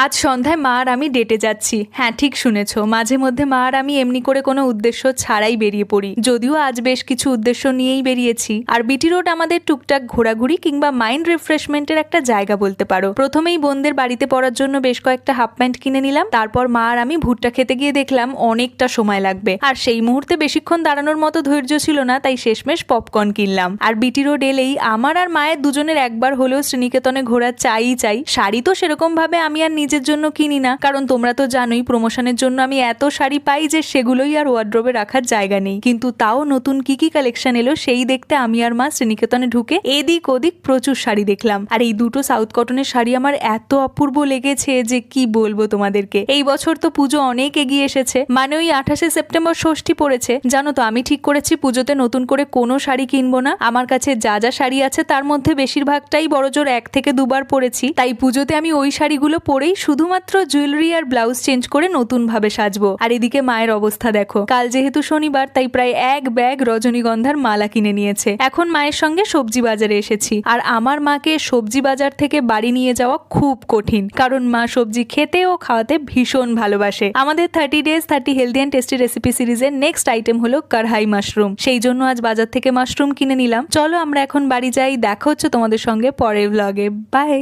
আজ সন্ধ্যায় মা আর আমি ডেটে যাচ্ছি। হ্যাঁ, ঠিক শুনেছো, মাঝে মধ্যে মা আর আমি এমনি করে কোনো উদ্দেশ্য ছাড়াই বেরিয়ে পড়ি, যদিও আজ বেশ কিছু উদ্দেশ্য নিয়েই বেরিয়েছি। আর বিটি রোড আমাদের টুকটাক ঘোরাঘুরি কিংবা মাইন্ড রিফ্রেশমেন্টের একটা জায়গা বলতে পারো। প্রথমেই বোনদের বাড়িতে পড়ার জন্য বেশ কয়েকটা হাফ প্যান্ট কিনে নিলাম। তারপর মা আর আমি ভুট্টা খেতে গিয়ে দেখলাম অনেকটা সময় লাগবে, আর সেই মুহূর্তে বেশিক্ষণ দাঁড়ানোর মতো ধৈর্য ছিল না, তাই শেষমেশ পপকর্ন কিনলাম। আর বিটি রোড এলেই আমার আর মায়ের দুজনের একবার হলেও শ্রীনিকেতনে ঘোরা চাই। শাড়ি তো সেরকম ভাবে আমি আর নিজের জন্য কিনি না, কারণ তোমরা তো জানোই প্রমোশনের জন্য আমি এত শাড়ি পাই যে সেগুলোই আর ওয়ার্ড্রোবে রাখার জায়গা নেই। কিন্তু তাও নতুন কি কি কালেকশন এলো সেই দেখতে আমি আর মা শ্রীনিকেতনে ঢুকে এদিক ওদিক প্রচুর শাড়ি দেখলাম। আর এই দুটো সাউথ কটনের শাড়ি আমার এত অপূর্ব লেগেছে যে কি বলবো তোমাদেরকে। এই বছর তো পুজো অনেক এগিয়ে এসেছে, মানে ওই 28শে সেপ্টেম্বর ষষ্ঠী পড়েছে। জানো তো, আমি ঠিক করেছি পুজোতে নতুন করে কোনো শাড়ি কিনবো না। আমার কাছে যা যা শাড়ি আছে তার মধ্যে বেশিরভাগটাই বড়জোর 1 থেকে 2 বার পরেছি, তাই পুজোতে আমি ওই শাড়িগুলো পরেই শুধুমাত্র জুয়েলারি আর ব্লাউজ চেঞ্জ করে নতুন ভাবে সাজবো। আর এদিকে মায়ের অবস্থা দেখো, কাল যেহেতু শনিবার তাই প্রায় 1 ব্যাগ রজনীগন্ধার মালা কিনে নিয়েছে। এখন মায়ের সঙ্গে সবজি বাজারে এসেছি, আর আমার মাকে সবজি বাজার থেকে বাড়ি নিয়ে যাওয়া খুব কঠিন, কারণ মা সবজি খেতে ও খাওয়াতে ভীষণ ভালোবাসে। আমাদের 30 days 30 healthy and tasty recipe সিরিজের নেক্সট আইটেম হলো কড়াই মাশরুম। সেই জন্য আজ বাজার থেকে মাশরুম কিনে নিলাম। চলো আমরা এখন বাড়ি যাই, দেখা হচ্ছে তোমাদের সঙ্গে পরের ব্লগে। বাই।